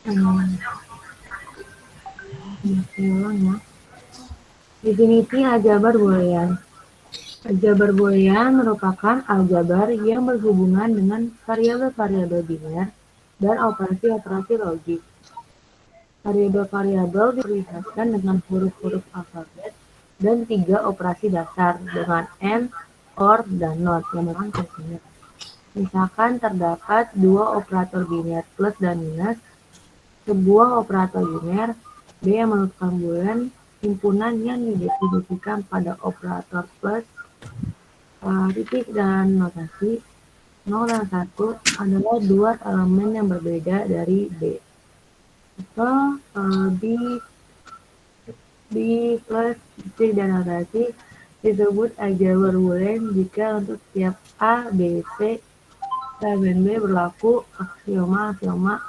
Ulang ya. Definisi aljabar boolean. Aljabar boolean merupakan aljabar yang berhubungan dengan variabel-variabel biner dan operasi-operasi logik. Variabel-variabel diperlihatkan dengan huruf-huruf alfabet dan 3 operasi dasar dengan AND, OR, dan NOT yang merupakan biner. Misalkan terdapat 2 operator biner plus dan minus, sebuah operator biner, B yang merupakan boolean, himpunan yang didefinisikan pada operator plus, titik dan notasi 0 dan 1 adalah 2 elemen yang berbeda dari B. Atau B plus titik dan notasi disebut aljabar boolean jika untuk setiap A, B, C, elemen B berlaku aksioma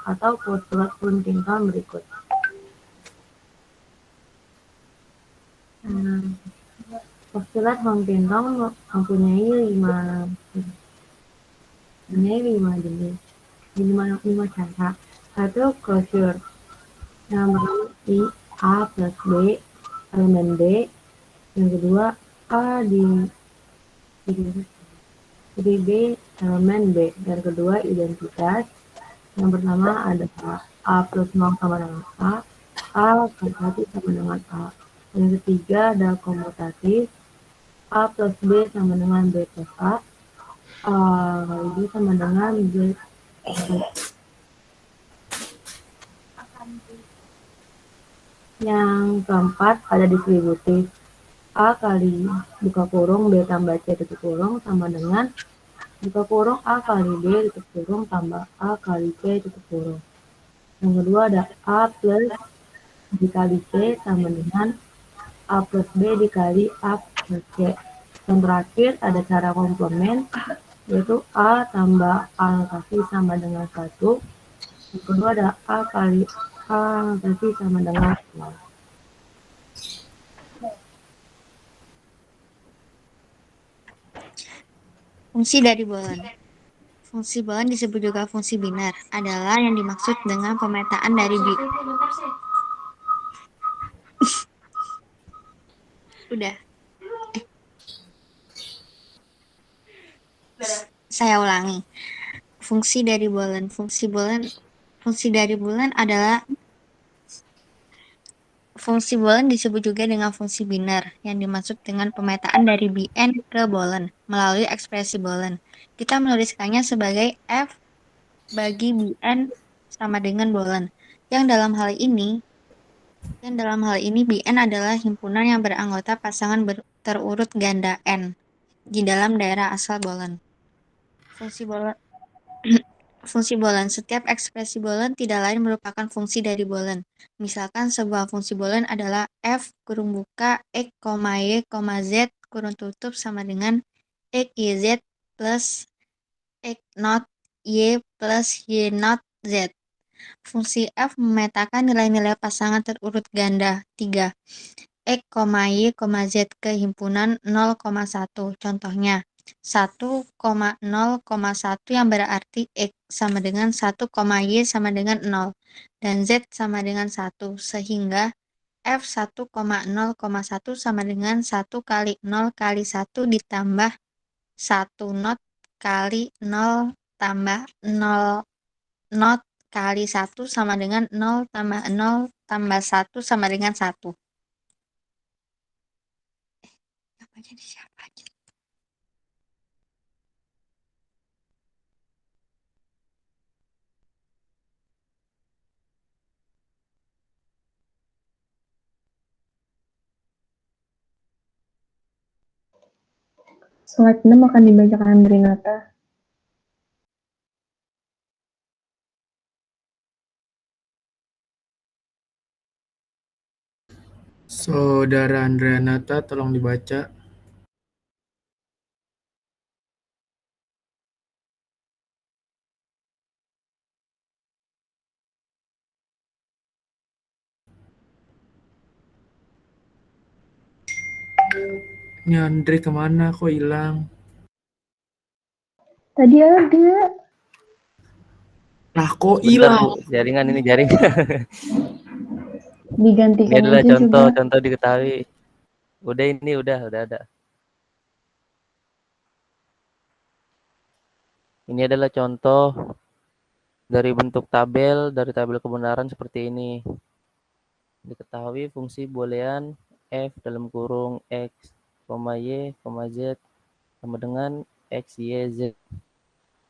atau postulat Huntington berikut. Postulat Huntington mempunyai jenis, 5 cara. 1. Closure. Yang pertama I A plus B elemen B. Yang kedua A di B elemen B. Yang kedua identitas. Yang pertama ada A plus 0 sama dengan A plus 1 sama dengan A. Yang ketiga ada komutatif, A plus B sama dengan B plus A kali B sama dengan B. Yang keempat ada distributif, A kali buka kurung B tambah C tutup kurung sama dengan buka kurung A kali B tutup kurung tambah A kali C tutup kurung. Yang kedua ada A plus dikali C sama dengan A plus B dikali A plus C. Yang terakhir ada cara komplement, yaitu A tambah A notasi sama dengan 1. Yang kedua ada A kali A notasi sama dengan 0. Fungsi dari boolean. Fungsi boolean disebut juga fungsi biner, adalah yang dimaksud dengan pemetaan dari Udah. Saya ulangi. Fungsi dari boolean. Fungsi dari boolean adalah fungsi boolean disebut juga dengan fungsi biner, yang dimaksud dengan pemetaan dari Bn ke boolean melalui ekspresi boolean. Kita menuliskannya sebagai F bagi Bn sama dengan boolean. Yang dalam hal ini Bn adalah himpunan yang beranggota pasangan terurut ganda n di dalam daerah asal boolean. Fungsi boolean Fungsi boolean. Setiap ekspresi boolean tidak lain merupakan fungsi dari boolean. Misalkan sebuah fungsi boolean adalah f kurung buka x, y, z kurung tutup sama dengan x yz plus x not y plus y not z. Fungsi f memetakan nilai-nilai pasangan terurut ganda 3 x, y, z ke himpunan 0,1. Contohnya 1,0,1 yang berarti x sama dengan 1, y sama dengan 0 dan z sama dengan 1, sehingga f 1,0,1 sama dengan 1 kali 0 kali 1 ditambah 1 not kali 0 tambah 0 not kali 1 sama dengan 0 tambah 0 tambah 1 sama dengan 1. Apa jadi siapa aja? Slide 6 akan dibacakan Andrinata. Saudara Andrianata, tolong dibaca. Ini Andre kemana? Kok hilang? Tadi ada. Lah kok Bentar hilang? Bu, jaringan ini jaringan. Ini Digantikan adalah aja coba. contoh diketahui. Udah ini udah ada. Ini adalah contoh dari bentuk tabel dari tabel kebenaran seperti ini. Diketahui fungsi boolean f dalam kurung x, y, z sama dengan x, y, z.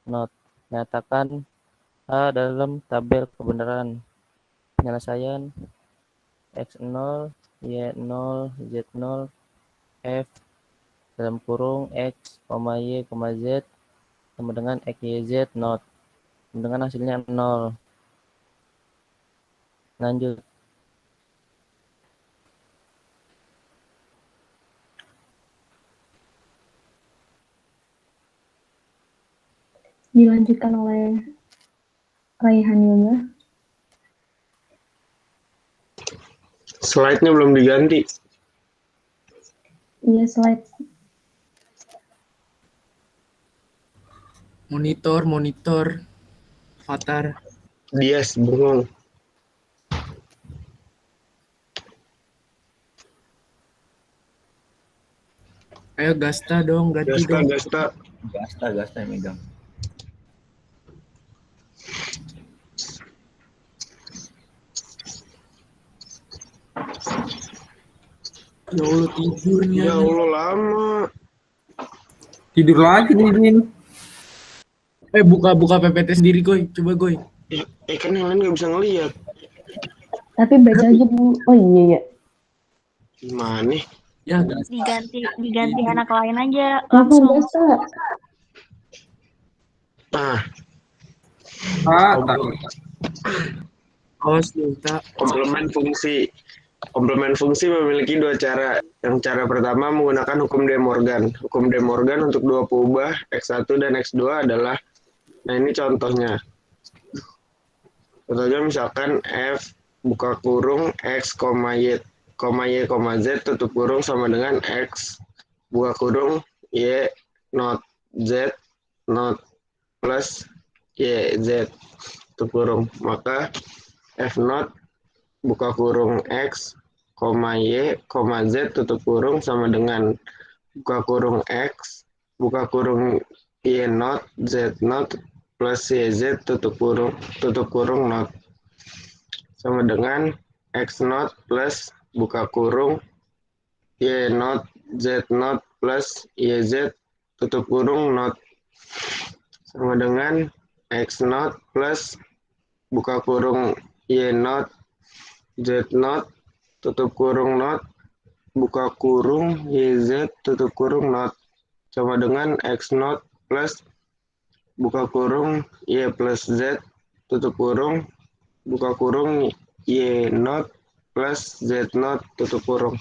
Not. Nyatakan A dalam tabel kebenaran. Penyelesaian x0, y0, z0, f dalam kurung x, y, z sama dengan x, y, z not. Dengan hasilnya 0. Lanjut. Dilanjutkan oleh Raihan Yoga. Slide-nya belum diganti. Iya, slide. Monitor. Avatar. Dias, bengong. Ayo Gasta dong, ganti dong. Gasta. Gasta yang megang. Ya Allah tidurnya. Ya Allah lama. Tidur lagi nih Din. Buka PPT sendiri Goy, coba Goy. Kan yang lain nggak bisa ngelihat. Tapi baca aja dulu. Oh iya ya. Gimana? Ya Diganti anak lain aja Langsung langsung. Gasta. Nah, komplement fungsi memiliki dua cara. Yang cara pertama menggunakan hukum De Morgan. Hukum De Morgan untuk dua peubah X1 dan X2 adalah, nah ini contohnya. Contohnya misalkan F buka kurung X, Y, Z tutup kurung sama dengan X buka kurung Y not Z not plus Y Z tutup kurung. Maka F not buka kurung X, Y, Z tutup kurung sama dengan buka kurung X, buka kurung Y not, Z not plus Y Z tutup kurung not sama dengan X not plus buka kurung Y not, Z not plus Y Z tutup kurung not sama dengan X not plus buka kurung Y not, Z not tutup kurung not buka kurung YZ tutup kurung not sama dengan X not plus buka kurung Y plus Z tutup kurung buka kurung Y not plus Z not tutup kurung.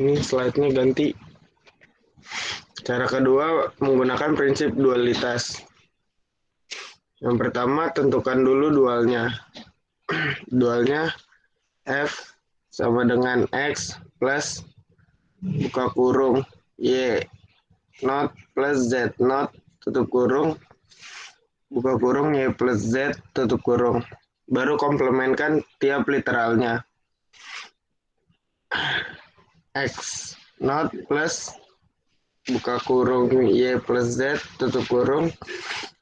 Ini slide-nya ganti. Cara kedua menggunakan prinsip dualitas. Yang pertama tentukan dulu dualnya. Dualnya F sama dengan X plus buka kurung Y not plus Z not tutup kurung buka kurung Y plus Z tutup kurung. Baru komplementkan tiap literalnya. X not plus buka kurung Y plus Z tutup kurung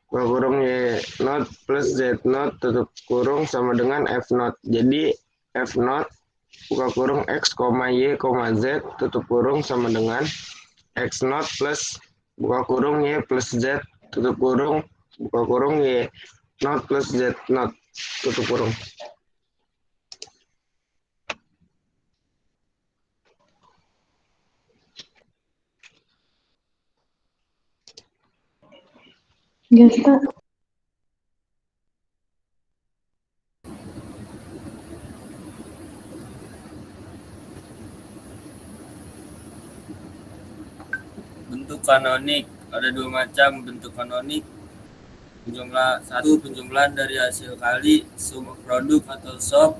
buka kurung Y not plus Z not tutup kurung sama dengan F not. Jadi F not buka kurung X, Y, Z tutup kurung sama dengan X not plus buka kurung Y plus Z tutup kurung buka kurung Y not plus Z not tutup kurung. Gasta. Bentuk kanonik. Ada dua macam bentuk kanonik. Penjumlahan dari hasil kali, sum of produk atau SOP.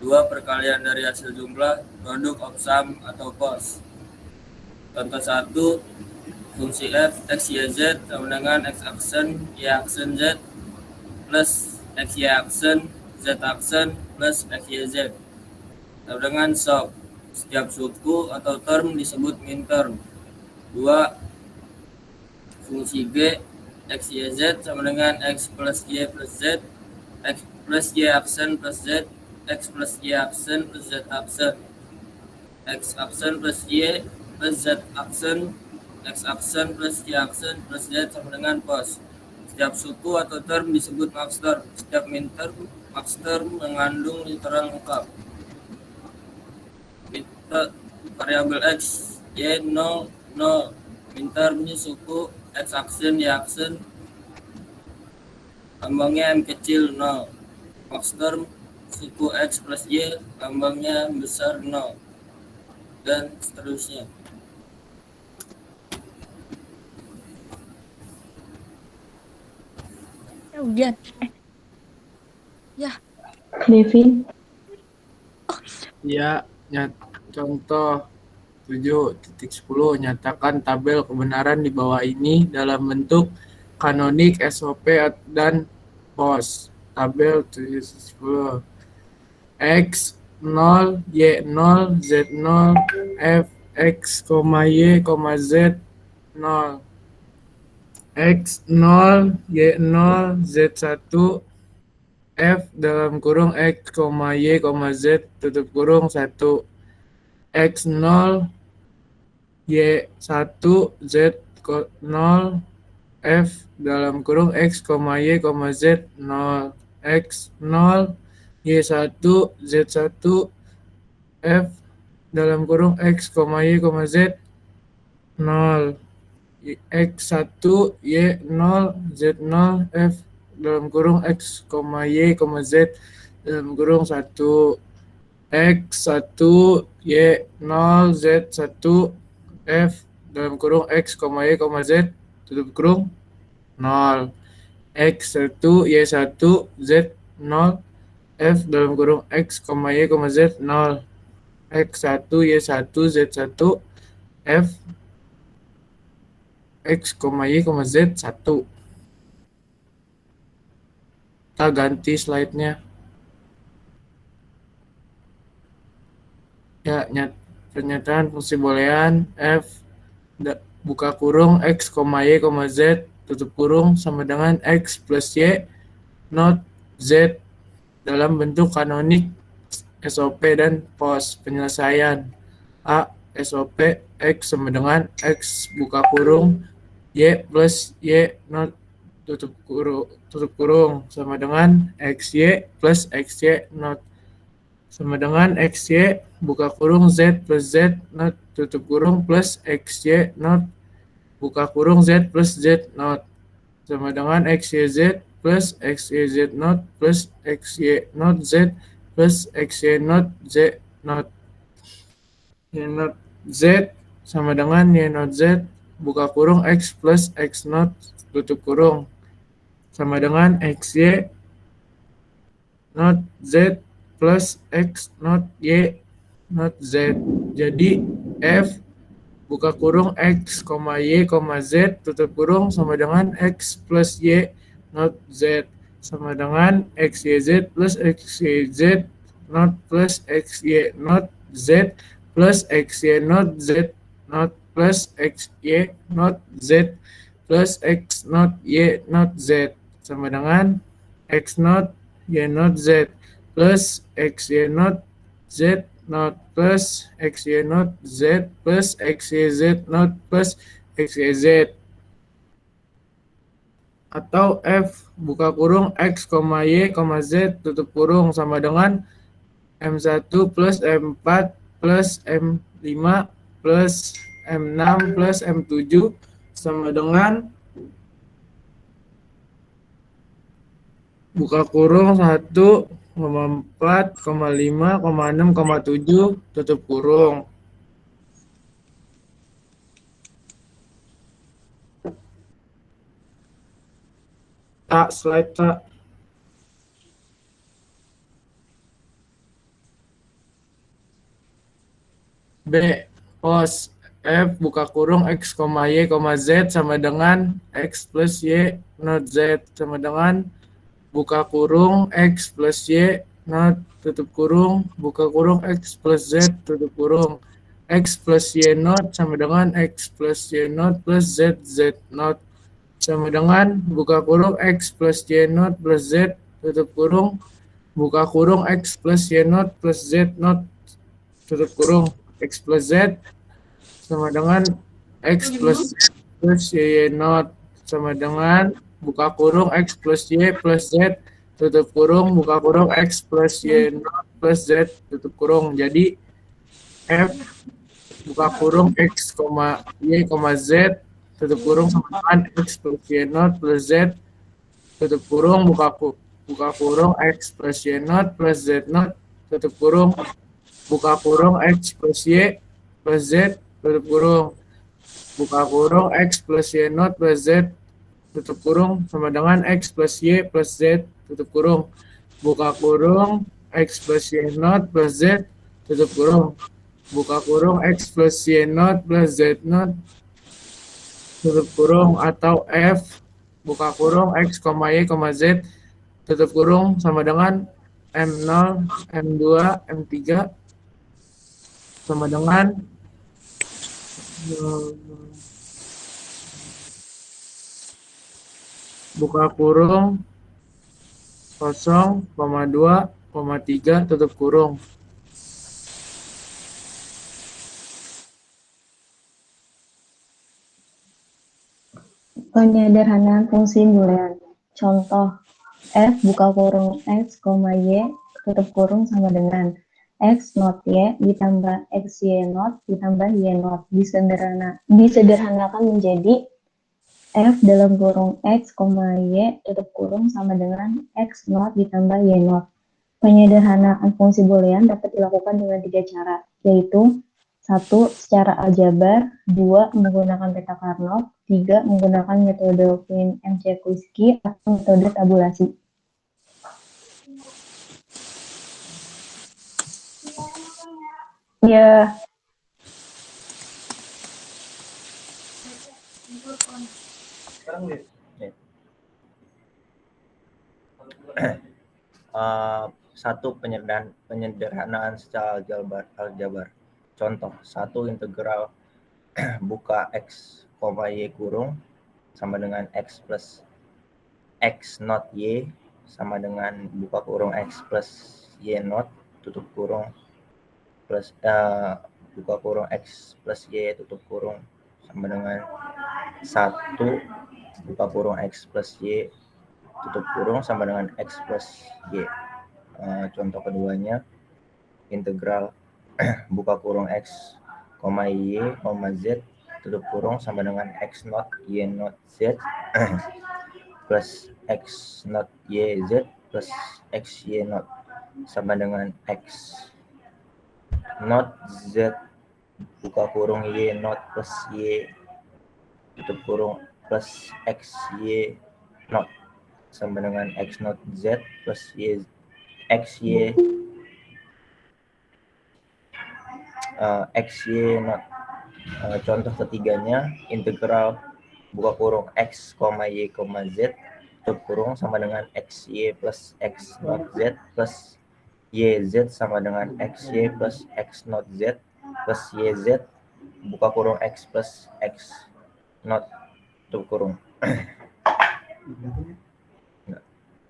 2. Perkalian dari hasil jumlah, produk of sum atau POS. Contoh 1, Fungsi f x, y, z sama dengan x aksen, y aksen, z plus x, y aksen, z aksen plus x, y, z sama dengan SOP. Setiap suku atau term disebut minterm. 2. Fungsi g x, y, z sama dengan x plus y plus z, x plus y aksen plus z, x plus y aksen plus z aksen, x aksen plus y plus z aksen, x aksen plus y aksen plus z sama dengan pos. Setiap suku atau term disebut maxterm. Setiap minterm maxterm mengandung literal lengkap. Variabel x y 0 0, mintermnya suku, x aksen, y aksen, lambangnya m kecil 0. Maxterm suku x plus y, lambangnya m besar 0, dan seterusnya. Hujan. Devin, Ya, contoh 7.10 nyatakan tabel kebenaran di bawah ini dalam bentuk kanonik, SOP, dan POS. Tabel 7.10 X 0, Y 0, Z 0, F X, Y, Z 0. X 0, Y 0, Z 1, F dalam kurung X, Y, Z tutup kurung 1. X 0, Y 1, Z 0, F dalam kurung X, Y, Z 0. X 0, Y 1, Z 1, F dalam kurung X, Y, Z 0. X 1, Y 0, Z 0, F dalam kurung X, Y, Z dalam kurung 1. X 1, Y 0, Z 1, F dalam kurung X, Y, Z tutup kurung 0. X 1, Y 1, Z 0, F dalam kurung X, Y, Z 0. X 1, Y 1, Z 1, F X, Y, Z 1. Kita ganti slide-nya. Ya, pernyataan fungsi boolean f buka kurung x, y, z tutup kurung sama dengan x plus y not z dalam bentuk kanonik, SOP, dan POS. Penyelesaian A. SOP x sama dengan x buka kurung y plus y not tutup kurung sama dengan xy plus xy not sama dengan xy buka kurung z plus z not tutup kurung plus xy not buka kurung z plus z not sama dengan xyz plus xyz not plus xy not z plus xy not z not. Y not z sama dengan y not z buka kurung x plus x not tutup kurung sama dengan xy not z plus x not y not z. Jadi f buka kurung x, y, z tutup kurung sama dengan x plus y not z sama dengan xyz plus xyz not plus xy not z plus xy not z not plus xy not z plus x not y not z sama dengan x not y not z plus xy not z not plus xy not z plus xyz not plus xyz. Atau f buka kurung x, y, z tutup kurung sama dengan m1 plus m4 plus m5 plus m6 plus m7 sama dengan buka kurung 1, 4, 5, 6, 7 tutup kurung. Tak, slide tak. B. POS F buka kurung X, Y, Z sama dengan X plus Y not Z sama dengan buka kurung X plus Y not tutup kurung buka kurung X plus Z tutup kurung X plus Y not sama dengan X plus Y not plus Z Z not sama dengan buka kurung X plus Y not plus Z tutup kurung buka kurung X plus Y not plus Z not tutup kurung X plus Z sama dengan X plus Z plus Y not sama dengan buka kurung X plus Y plus Z tutup kurung buka kurung X plus Y not plus Z tutup kurung. Jadi F buka kurung X, Y, Z tutup kurung sama dengan X plus Y not plus Z tutup kurung buka kurung X plus Y not plus Z not tutup kurung buka kurung X plus Y plus Z tutup kurung buka kurung X plus Y not plus Z tutup kurung sama dengan X plus Y plus Z tutup kurung buka kurung X plus Y not plus Z tutup kurung buka kurung X plus Y not plus Z not tutup kurung atau F buka kurung X, Y, Z tutup kurung sama dengan M0, M2, M3 sama dengan buka kurung 0, 2, 3 tutup kurung. Penyederhanaan fungsi boolean. Contoh, F buka kurung X, Y tutup kurung sama dengan X not Y ditambah X Y not ditambah Y not. Disederhanakan menjadi F dalam kurung X, Y tutup kurung sama dengan X not ditambah Y not. Penyederhanaan fungsi boolean dapat dilakukan dengan 3 cara, yaitu 1. Secara aljabar, 2. Menggunakan peta Carnot, 3. Menggunakan metode Quine-McCluskey atau metode tabulasi. Ya. Satu, penyederhanaan secara aljabar. Contoh, 1 integral buka X, Y kurung sama dengan X plus X not Y sama dengan buka kurung X plus Y not tutup kurung plus buka kurung X plus Y tutup kurung sama dengan 1 buka kurung X plus Y tutup kurung sama dengan X plus Y. Contoh keduanya, integral buka kurung X, Y, Z tutup kurung sama dengan X not Y not Z plus X not Y Z plus X Y not sama dengan X not Z buka kurung Y not plus Y tutup kurung plus X Y not sama dengan X not Z plus Y X Y not. Contoh ketiganya, integral buka kurung X, Y, Z tutup kurung sama dengan XY plus X not Z plus YZ sama dengan XY plus X not Z plus YZ buka kurung X plus X not tutup kurung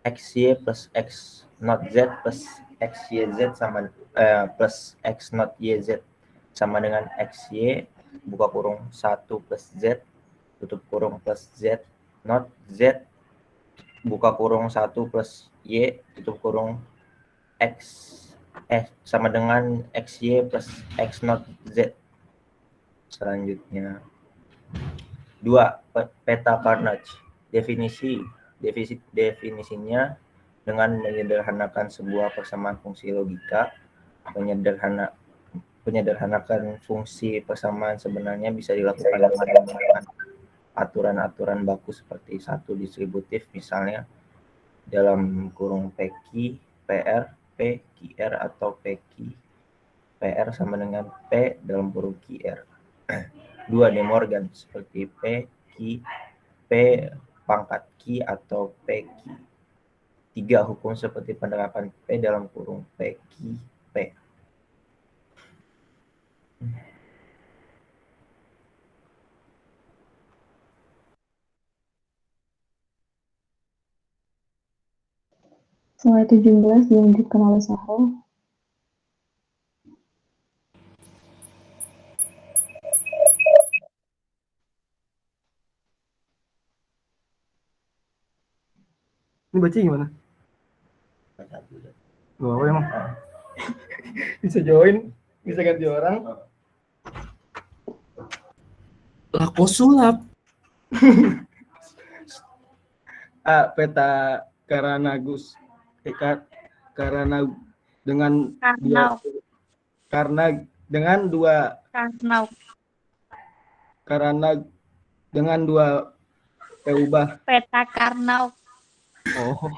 XY plus X not Z plus XYZ sama plus X not YZ sama dengan XY buka kurung 1 plus Z tutup kurung plus Z not Z buka kurung 1 plus Y tutup kurung X sama dengan XY plus X not Z. Selanjutnya 2. Peta Carnot. Definisinya dengan menyederhanakan sebuah persamaan fungsi logika. Penyederhanakan fungsi persamaan sebenarnya bisa dilakukan dengan menggunakan aturan-aturan baku seperti satu distributif, misalnya dalam kurung PQ, PR, P, QR atau PQ, PR sama dengan P dalam kurung QR. 2. De Morgan seperti P, Q, P pangkat Q atau P Q. 3. Hukum seperti penerapan P dalam kurung P, Q, P. Slide 17 dilanjutkan oleh Sahrul. Ini baca gimana? Oh, emang. Bisa join, bisa ganti orang. Lah kok sulap? A. Peta Karanagus. Karena dengan dua peubah. Peta Karnaug. Oh.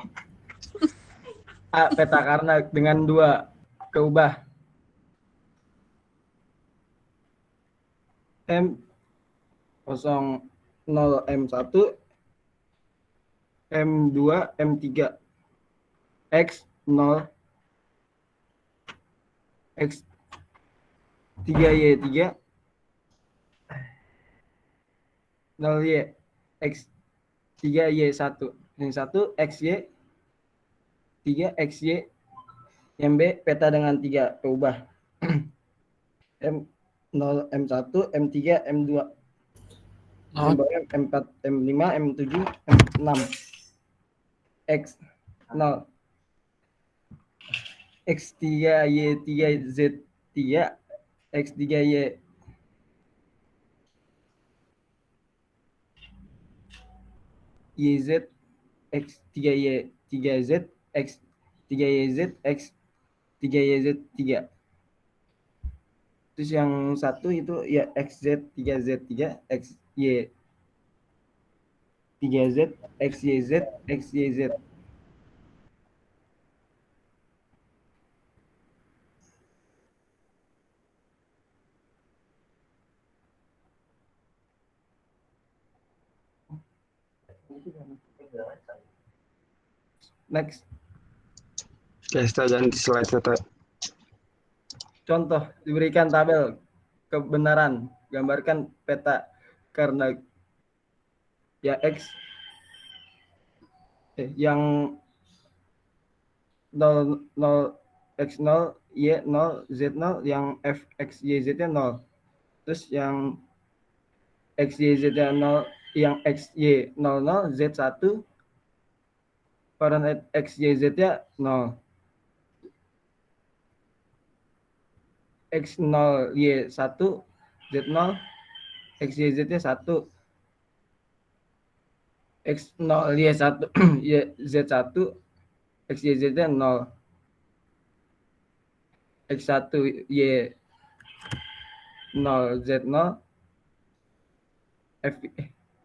A. Peta Karnak dengan 2 keubah. M0 M1 M2 M3 X0 X3Y3 0Y X3Y1 yang 1 XY 3 XY yang B peta dengan 3 keubah M0 M1 M3 M2 M4 M5 M7 M6 X0 X3Y3Z3 X3Y YZ X3Y3Z X3YZ X3YZ3. Terus yang satu itu ya XZ3Z3 XY 3Z XYZ XYZ. Next. Kita ganti slide kita. Contoh, diberikan tabel kebenaran, gambarkan peta karena ya X yang 0 X0 Y0 Z0 yang F X Y Z nya 0. Terus yang X Y Z nya 0 yang X Y 00 Z1 varian X Y Z nya 0. X0 Y1 Z0 X Y Z nya 1. X0 Y1 Z1 X Y Z nya 0. X1 Y 0 Z0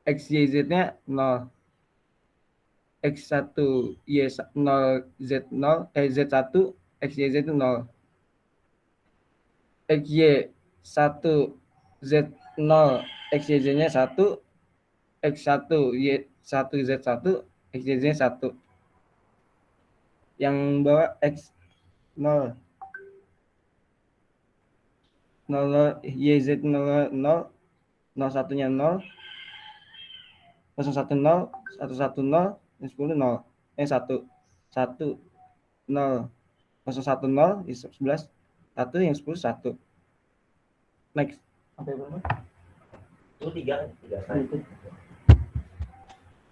X Y Z nya 0. X1 Y 0 Z0 Z1 X Y Z 0. XY 1 Z0 XYZ nya 1. X1 Y1 Z1 XYZ nya 1. Yang bawah X 0 00 YZ 00 01 nya 0 010 110 10 0 1 1 0 010 11 1 yang 10 1. Next. Sampai berapa? Itu 3.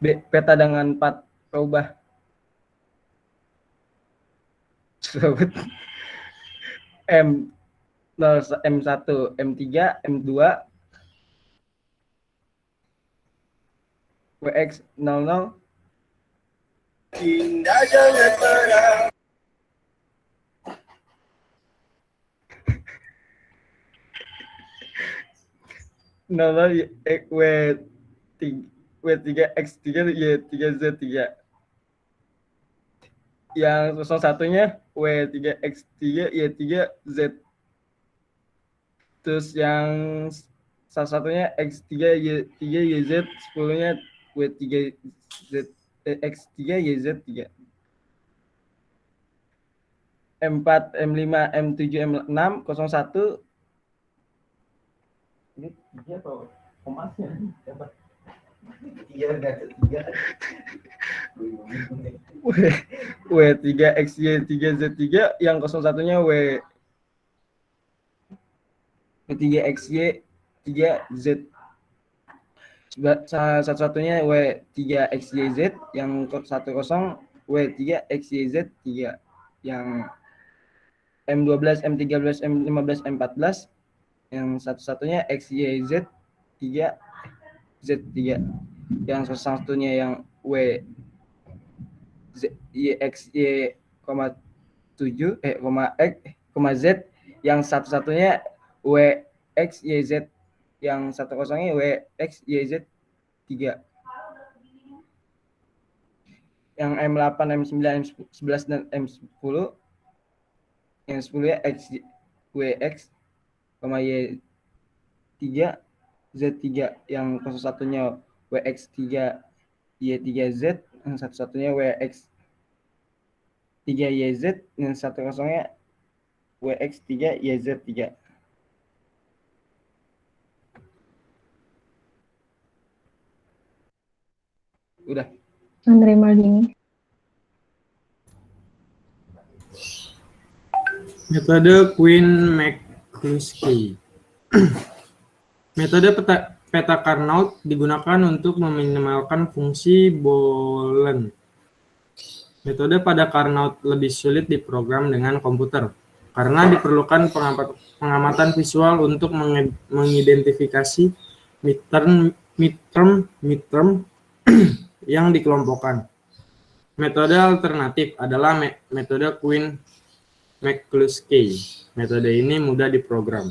B. Peta dengan 4 peubah. M0 M1 M3 M2 WX 00 Indah jangan perang. W3 X3 Y3 Z3. Yang 01-nya W3 X3 Y3 Z. Terus yang 1 salah satunya X3 YZ, 10-nya W3 Z X3 YZ 3. M4, M5, M7, M6, 01. Ini 3 atau komasnya? Iya, enggak 3. W3 XY3 Z3 yang 01-nya W3 XY 3 Z. Satu-satunya W3 XYZ yang 10 W3 XYZ 3 yang M12, M13, M15, M14 yang satu-satunya XYZ 3 Z3 yang satu-satunya yang W YXY, 7 Z yang satu-satunya WXYZ yang 10-nya WXYZ 3 yang M8, M9, M11 dan M10 yang 10-nya WX, Y3 Z3 yang satu-satunya WX3 Y3Z yang satu-satunya WX 3 YZ yang satu-satunya WX3 YZ3. Udah. Andre Maldini. Metode Quine-McCluskey. Metode peta Carnot digunakan untuk meminimalkan fungsi Boolean. Metode pada Carnot lebih sulit diprogram dengan komputer karena diperlukan pengamatan visual untuk mengidentifikasi midterm yang dikelompokkan. Metode alternatif adalah metode Quine-McCluskey. Metode ini mudah diprogram.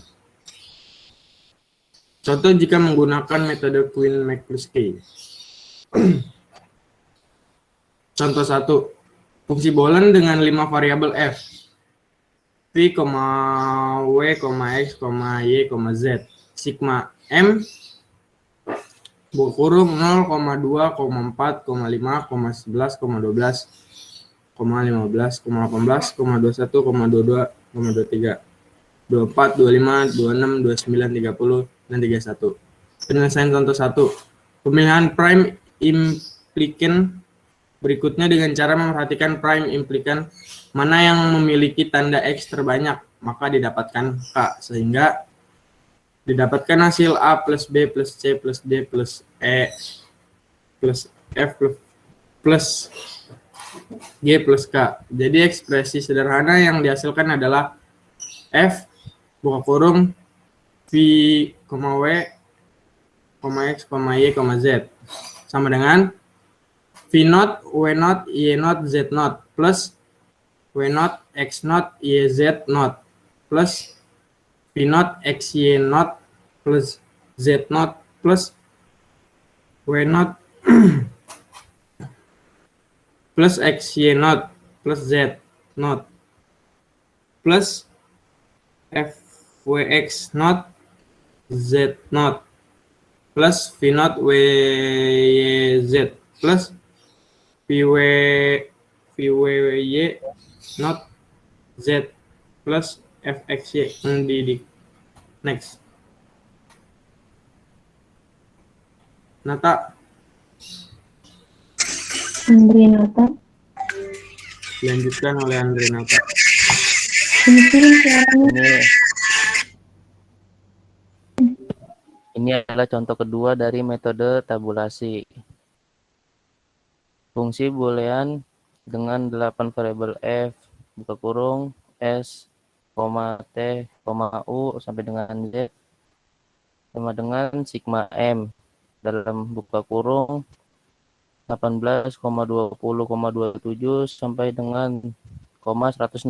Contoh jika menggunakan metode Quine-McCluskey. Contoh 1. Fungsi Boolean dengan 5 variabel f. V, W, X, Y, Z. Sigma M buka kurung 0, 2, 4, 5, 11, 12, 15, 18, 21, 22, 23, 24, 25, 26, 29, 30, dan 31. Penyelesaian contoh 1. Pemilihan prime implikan berikutnya dengan cara memperhatikan prime implikan mana yang memiliki tanda X terbanyak, maka didapatkan K, sehingga didapatkan hasil A plus B plus C plus D plus E plus F plus G plus K. Jadi ekspresi sederhana yang dihasilkan adalah F buka kurung V, W, X, Y, Z sama dengan V0, W0, Y0, Z0 plus W0, X0, YZ0 plus V0, XY0 plus Z0 plus W0 plus XY0 plus Z0 plus FWX0 Z0 plus V0 WYZ plus VWY not Z plus FXY mendidik. Next. Nata. Andre Nata. Dilanjutkan oleh Andre Nata. Ini adalah contoh kedua dari metode tabulasi. Fungsi Boolean dengan 8 variabel f, buka kurung, s, t, u, sampai dengan z, sama dengan sigma m, dalam buka kurung, 18,20,27 sampai dengan 160.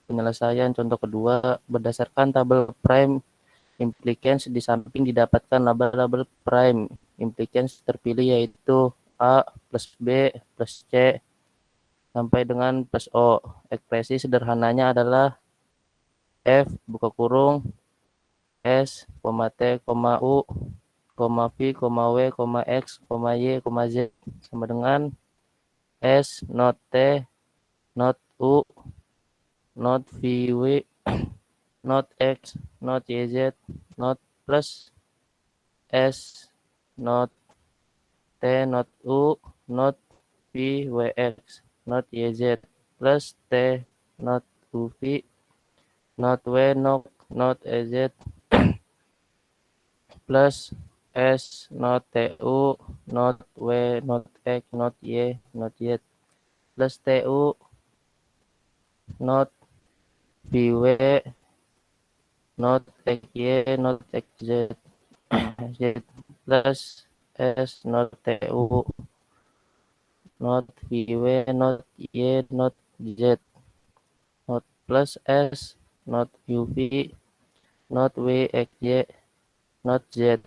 Penyelesaian contoh kedua berdasarkan tabel prime implicans di samping didapatkan label-label prime implicans terpilih yaitu A plus B plus C sampai dengan plus O. Ekspresi sederhananya adalah F buka kurung S, T, U, V, W, X, Y, Z sama dengan S not T not U not V, not X not YZ not plus S not T not U not V, WX not YZ plus T not UV not W not EZ plus S not TU not W not X not Y not Z plus TU not VW not XY not XZ Z plus S not TU not VW not Y not Z not plus S not UV not WXY not Z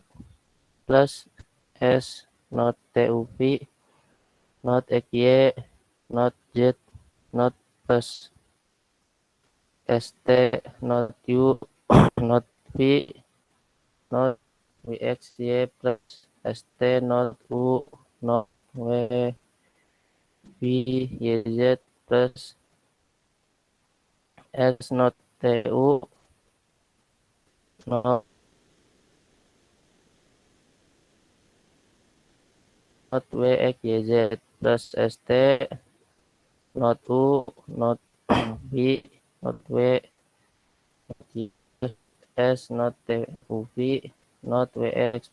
plus S not TUV not XY not Z not plus ST not U not V not WXY plus ST not U not W V YZ plus S not TU not WXYZ plus ST not U not V not W S not TUV not WX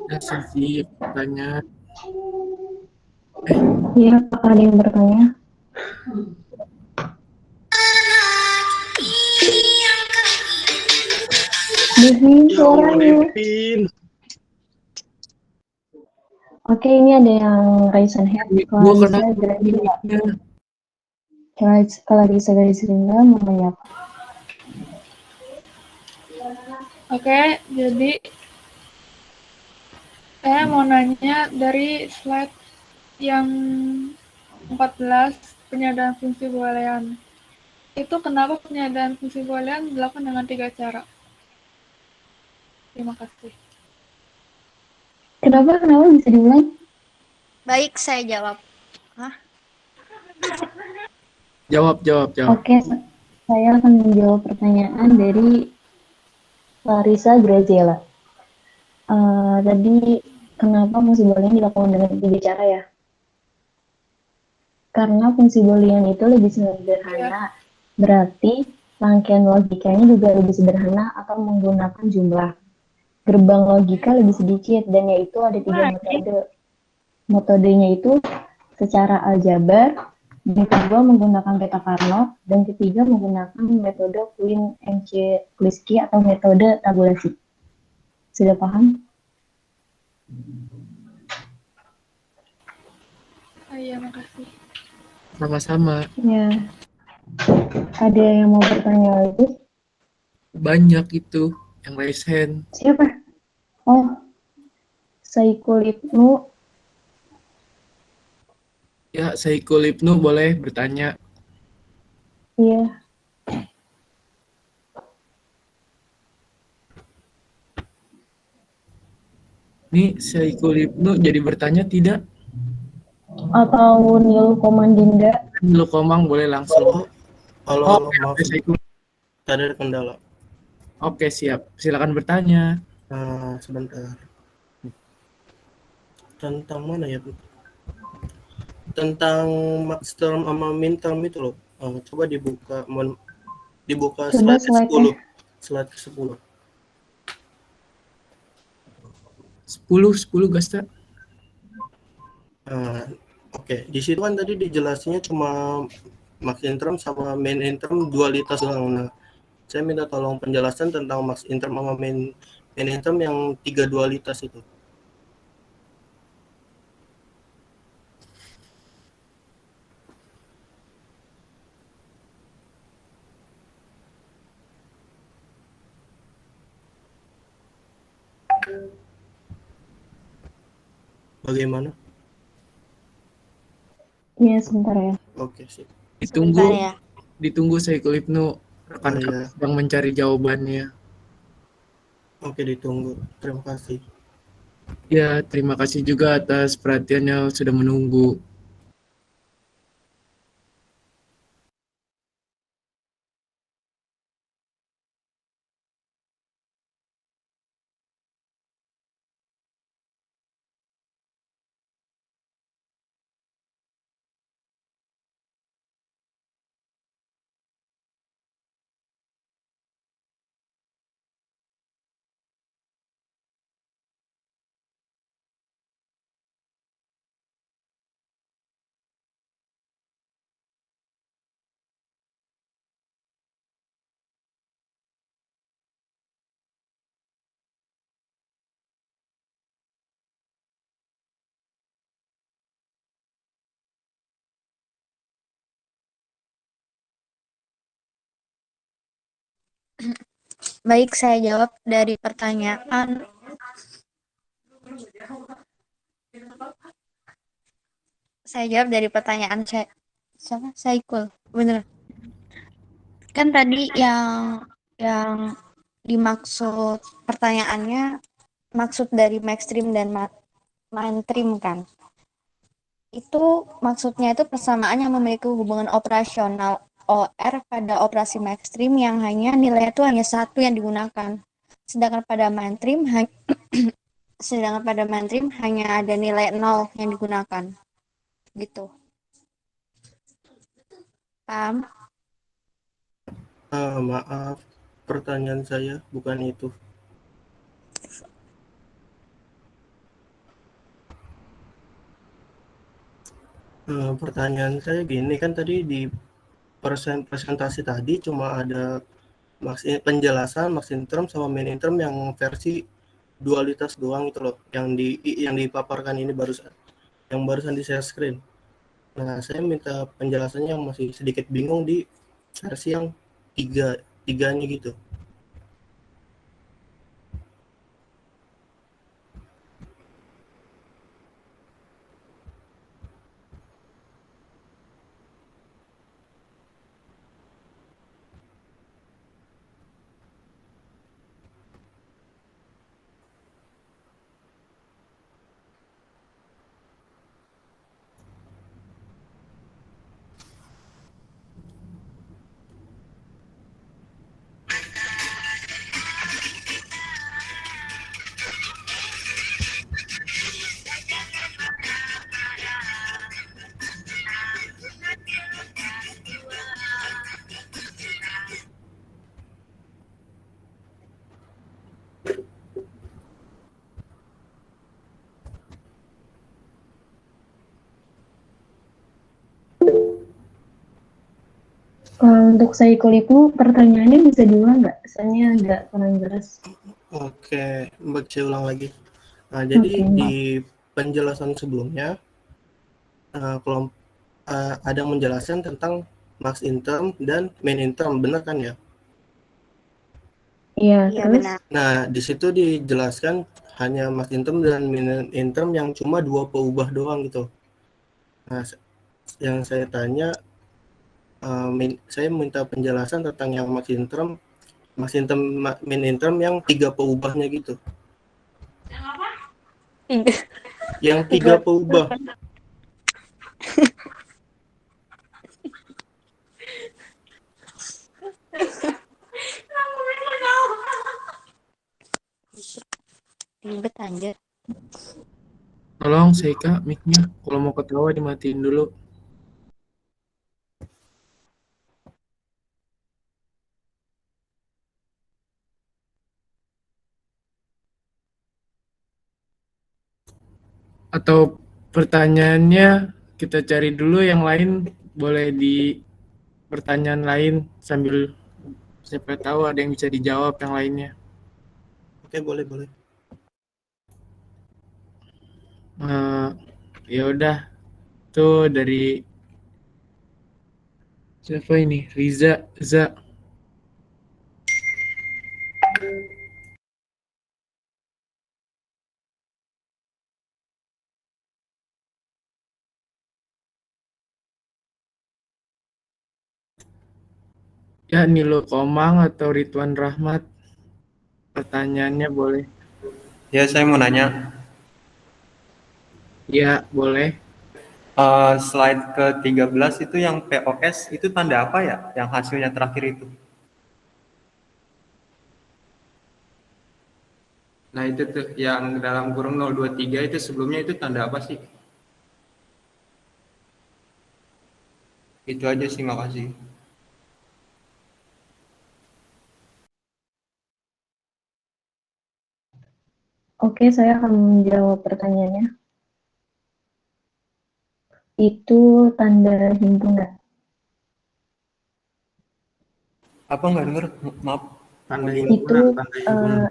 Ya, sesi pertanyaan. Iya, apakah ada yang bertanya? Devin, suaranya. Oke, ini ada yang raise hand. Clarissa Graciela mau nanya apa? Oke, jadi saya mau nanya dari slide yang 14, penyadaran fungsi boolean. Itu kenapa penyadaran fungsi boolean dilakukan dengan 3 cara? Terima kasih. Kenapa bisa diulang? Baik, saya jawab. Jawab. Oke, saya akan menjawab pertanyaan dari Clarissa Graziella. Tadi kenapa fungsi boolean dilakukan dengan 3 cara ya? Karena fungsi boolean itu lebih sederhana, berarti rangkaian logikanya juga lebih sederhana atau menggunakan jumlah. Gerbang logika lebih sedikit dan yaitu ada 3 metode. Metodenya itu secara aljabar, yang kedua menggunakan peta Carnot, dan ketiga menggunakan metode Quine-Ch-Kliski atau metode tabulasi. Sudah paham? Iya, makasih. Sama-sama. Ya. Ada yang mau bertanya lagi? Banyak itu yang raise hand. Siapa? Oh, Saikul Ibnu. Ya, Saikul Ibnu boleh bertanya. Iya. Nih, Saikul Ibnu jadi bertanya tidak? Atau Nil Komandinda? Nil Komang boleh langsung. Halo, maaf. Tadi ada kendala. Oke, siap. Silakan bertanya. Sebentar. Tentang mana ya, Bu? Tentang max term sama min term itu loh. Coba dibuka slide ke-10. Slide ke-10. 10 Gasta. Oke, di situ kan tadi dijelasinnya cuma max interim sama main interim dualitas doang. Nah, saya minta tolong penjelasan tentang max interim sama main interim yang 3 dualitas itu. bagaimana? Iya, sebentar ya. Oke, sip. Sebentar ya. Ditunggu Saiful Ibnu, rekan Oh, kami iya. sedang mencari jawabannya. Oke, ditunggu. Terima kasih. Ya, terima kasih juga atas perhatiannya sudah menunggu. Baik, saya jawab dari pertanyaan siapa? Saikul. Bener. Kan tadi yang dimaksud pertanyaannya maksud dari mainstream dan mainstream kan. Itu maksudnya itu persamaan yang memiliki hubungan operasional OR pada operasi mainstream yang hanya nilainya itu hanya satu yang digunakan. Sedangkan pada mainstream hanya ada nilai 0 yang digunakan. Gitu. Paham? Maaf, pertanyaan saya bukan itu. Pertanyaan saya gini, kan tadi di presentasi tadi cuma ada penjelasan maxing term sama minim term yang versi dualitas doang itu loh, yang dipaparkan ini barusan di share screen. Nah, saya minta penjelasannya yang masih sedikit bingung di versi yang tiganya gitu. Untuk Saikul itu pertanyaannya bisa diulang nggak? Soalnya nggak kurang jelas. Oke, mbak saya ulang lagi. Nah, jadi Oke, di penjelasan sebelumnya ada menjelaskan tentang max interm dan main interm, benar kan ya? Iya, Iya, terus? benar. Nah, di situ dijelaskan hanya max interm dan min interm yang cuma dua peubah doang gitu. Nah, yang saya tanya, saya minta penjelasan tentang yang max interm, min interm yang tiga peubahnya gitu. Yang tiga peubah. Ribet anjir. Tolong Seika mic-nya, kalau mau ketawa dimatiin dulu. Atau pertanyaannya kita cari dulu yang lain, boleh di pertanyaan lain sambil siapa tahu ada yang bisa dijawab yang lainnya. Oke, boleh. Ya udah, tuh dari siapa ini? Riza, Za. Ya, Nilo Komang atau Ridwan Rahmat. Pertanyaannya boleh. Ya, saya mau nanya. Ya, boleh. Slide ke-13 itu yang POS itu tanda apa ya? Yang hasilnya terakhir itu. Nah, itu tuh yang dalam kurung 023 itu sebelumnya itu tanda apa sih? Itu aja sih, makasih. Oke, saya akan menjawab pertanyaannya. Itu tanda himpunan. Apa nggak denger? Maaf. Tanda Itu himpunan, tanda himpunan.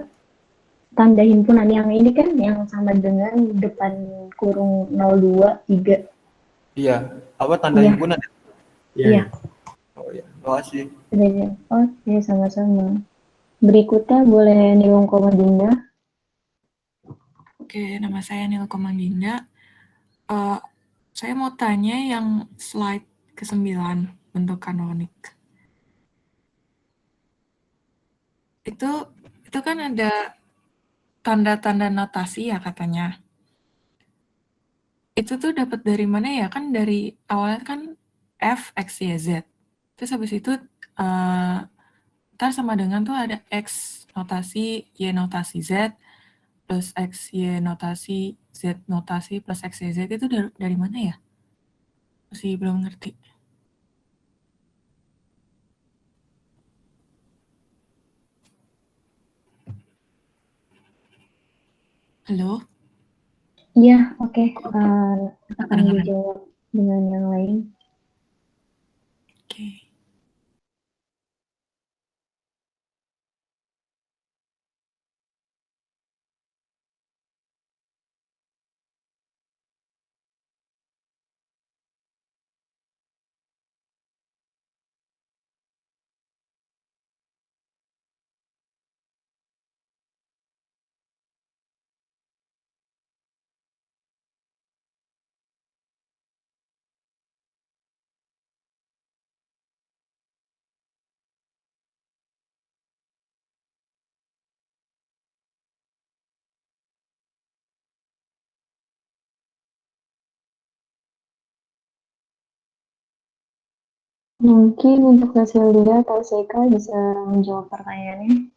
tanda himpunan yang ini kan yang sama dengan depan kurung 023. Iya. Apa tanda Iya. himpunan? Iya. Oh iya, makasih. Oke, sama-sama. Berikutnya boleh Nilung Komadinda. Oke, nama saya Nil Komandinda. Saya mau tanya yang slide ke-9, bentuk kanonik. Itu kan ada tanda-tanda notasi ya katanya. Itu tuh dapat dari mana ya? Kan dari awalnya kan F, X, Y, Z. Terus habis itu ntar sama dengan tuh ada X notasi, Y notasi Z, plus X, Y notasi, Z notasi, plus X, Y, Z. Itu dari mana ya? Masih belum ngerti. Halo? Iya, oke. Akan Kedengaran. dijawab dengan yang lain. Oke. Mungkin untuk Cecilia atau Seka bisa menjawab pertanyaannya.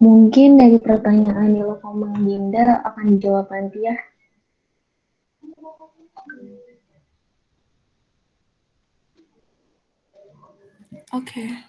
Mungkin dari pertanyaan Nilo Komang Dinda akan dijawab nanti ya. Oke.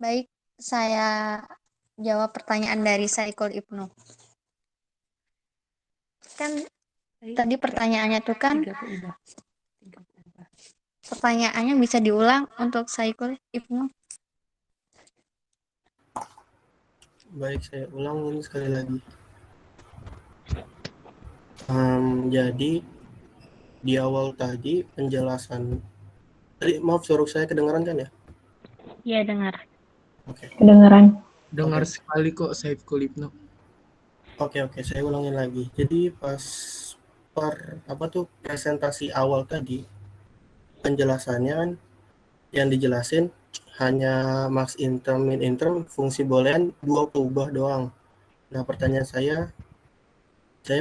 Baik, saya jawab pertanyaan dari Saikul Ibnu. Kan tadi pertanyaannya tuh kan pertanyaannya bisa diulang untuk Saikul Ibnu. Baik, saya ulang ini sekali lagi. Jadi di awal tadi penjelasan tadi, maaf suara saya kedengaran kan ya? Iya, dengar. Oke. Kedengaran. Dengar Oke. sekali kok Saiful Ibnu. Oke, saya ulangin lagi. Jadi pas presentasi awal tadi penjelasannya kan yang dijelasin hanya max interim, min interim, fungsi boolean 2 peubah doang. Nah, pertanyaan saya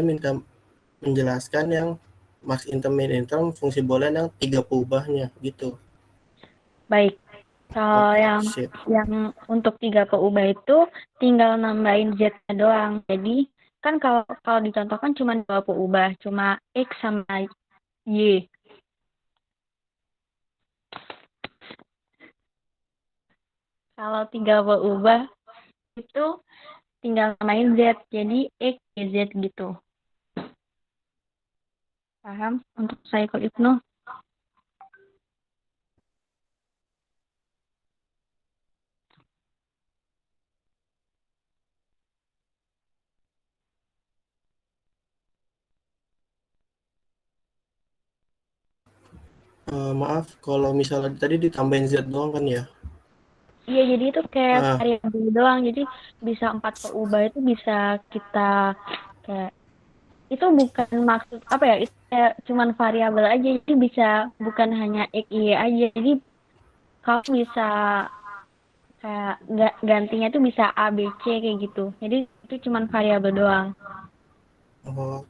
minta menjelaskan yang max interim, min interim, fungsi boolean yang 3 peubahnya gitu. Baik. Kalau Oke, yang sip. untuk 3 peubah itu tinggal nambahin Z-nya doang. Jadi kan kalau dicontohkan cuma 2 peubah, cuma X sama Y. Kalau 3 peubah itu tinggal nambahin Z, jadi X, Y, Z gitu. Paham untuk Saikul Ibnu? Maaf kalau misalnya tadi ditambahin Z doang kan ya? Iya, jadi itu kayak variabel doang. Jadi bisa 4 peubah itu bisa kita kayak itu bukan maksud apa ya? Itu kayak cuman variabel aja. Jadi bisa bukan hanya X, Y aja. Jadi kalau bisa kayak gantinya itu bisa A, B, C kayak gitu. Jadi itu cuman variabel doang. Oh,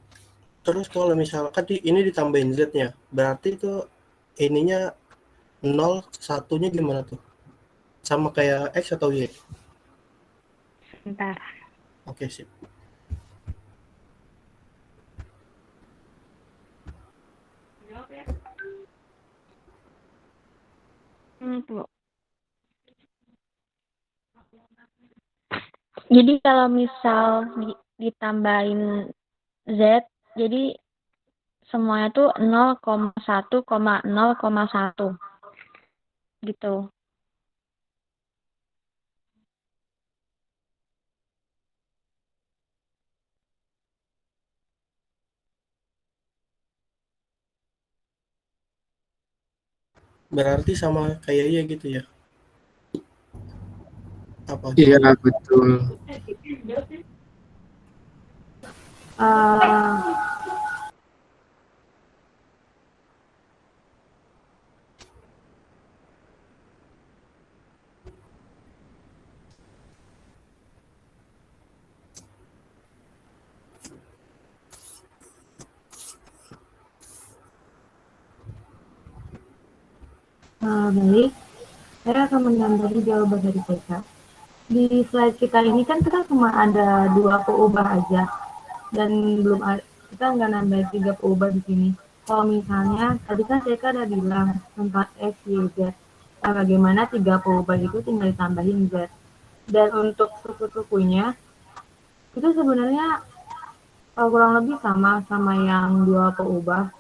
terus kalau misalkan ini ditambahin Z-nya, berarti itu ininya 0, 1-nya gimana tuh? Sama kayak X atau Y? Bentar. Oke, sip. Tuh. Jadi kalau misal ditambahin Z, jadi semuanya tuh 0,1,0,1 gitu. Berarti sama kayak Y gitu ya? Apa Iya, gimana? betul. Baik, saya akan menambah jawaban dari TK. Di slide kita ini kan kita cuma ada 2 peubah aja, dan kita nggak nambah 3 peubah di sini. Kalau misalnya tadi kan TK udah bilang tentang X, Y, Z. Nah, bagaimana 3 peubah itu tinggal ditambahin Z. Dan untuk suku-sukunya itu sebenarnya kurang lebih sama yang 2 peubah.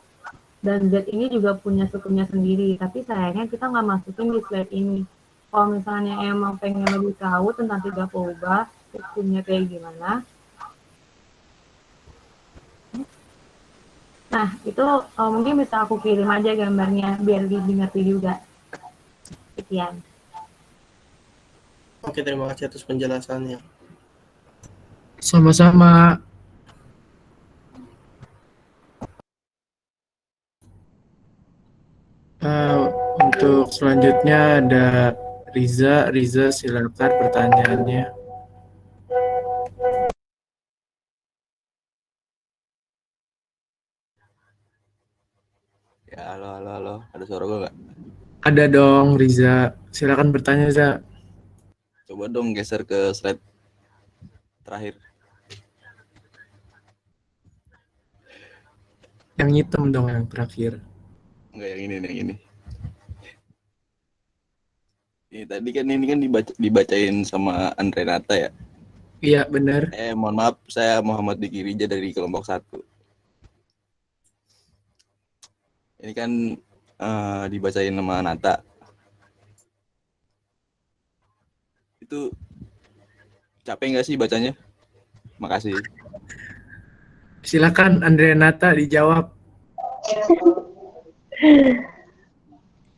Dan Z ini juga punya sukunya sendiri, tapi sayangnya kita nggak masukin di slide ini. Kalau misalnya emang pengen lebih tahu tentang 3 peubah, sukunya kayak gimana, nah itu mungkin bisa aku kirim aja gambarnya biar dimengerti juga. Sekian. Oke, terima kasih atas penjelasannya. Sama-sama. Untuk selanjutnya ada Riza. Riza, silakan pertanyaannya. Ya, halo. Ada suara gue nggak? Ada dong, Riza. Silakan bertanya, Za. Coba dong geser ke slide terakhir. Yang hitam dong yang terakhir. Enggak, yang ini. Ini tadi kan dibacain sama Andre Nata ya? Iya, benar. Mohon maaf, saya Muhammad Diki Rija dari kelompok 1. Ini kan dibacain sama Nata. Itu capek nggak sih bacanya? Makasih. Silakan Andre Nata dijawab.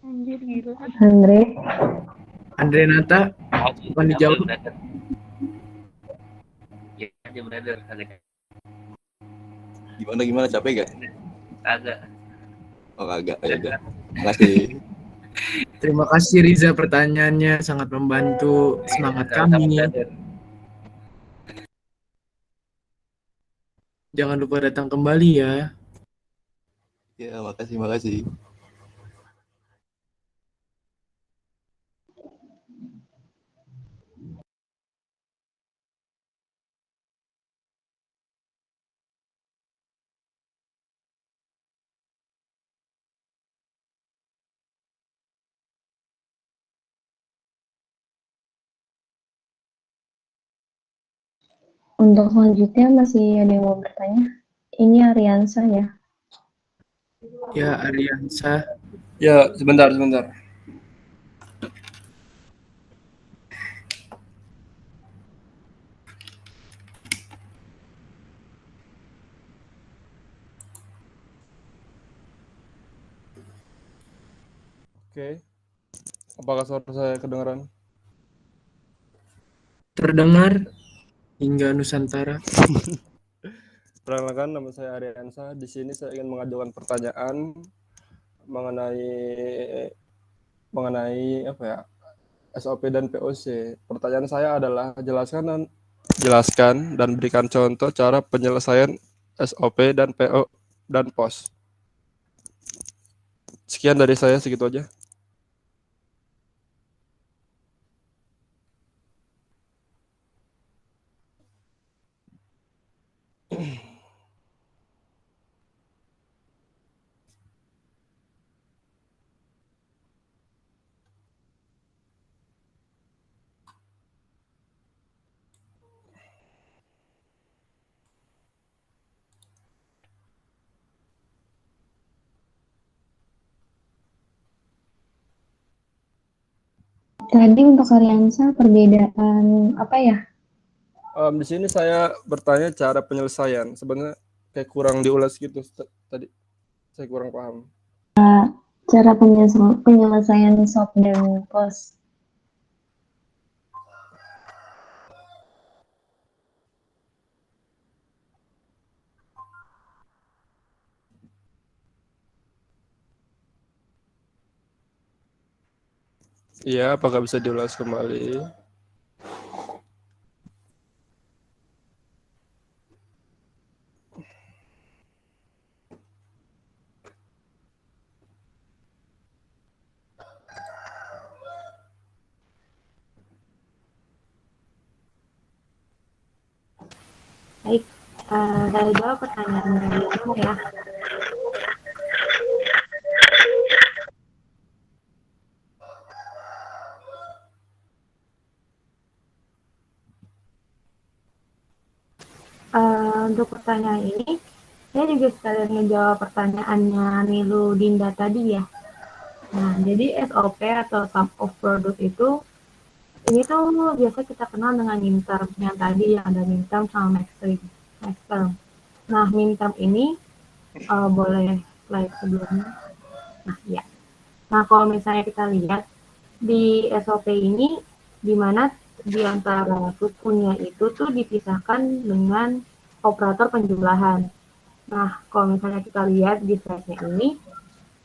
Anjir gila. Andre Nata, bukan dijawab. Ya, aja brother. Gimana capek gak? Agak. Oh kagak, ya udah. Makasih. Terima kasih Riza, pertanyaannya sangat membantu semangat kami. Jangan lupa datang kembali ya. Ya, makasih. Untuk selanjutnya masih ada yang mau bertanya? Ini Ariansa ya? Ya, Ariansa. Ya, sebentar. Oke. Apakah suara saya kedengaran? Terdengar hingga Nusantara. Perkenalkan, nama saya Ariansa. Di sini saya ingin mengajukan pertanyaan mengenai apa ya? SOP dan POC. Pertanyaan saya adalah jelaskan dan berikan contoh cara penyelesaian SOP dan PO dan POS. Sekian dari saya, segitu aja. Tadi untuk Ariansa perbedaan apa ya? Di sini saya bertanya cara penyelesaian. Sebenarnya kayak kurang diulas gitu tadi. Saya kurang paham. Cara penyelesaian SOP dan POS. Iya, apakah bisa diulas kembali? Baik, saya jawab pertanyaan dari Ilham ya. Untuk pertanyaan ini, saya juga sekalian ngejawab pertanyaannya Nilu Dinda tadi ya. Nah, jadi SOP atau sum of product itu, ini tuh biasa kita kenal dengan min term, yang tadi yang ada min term sama max term. Nah, min term ini boleh slide sebelumnya. Nah, ya. Nah, kalau misalnya kita lihat di SOP ini, di mana di antara sukunya itu tuh dipisahkan dengan operator penjumlahan. Nah, kalau misalnya kita lihat di slide-nya ini,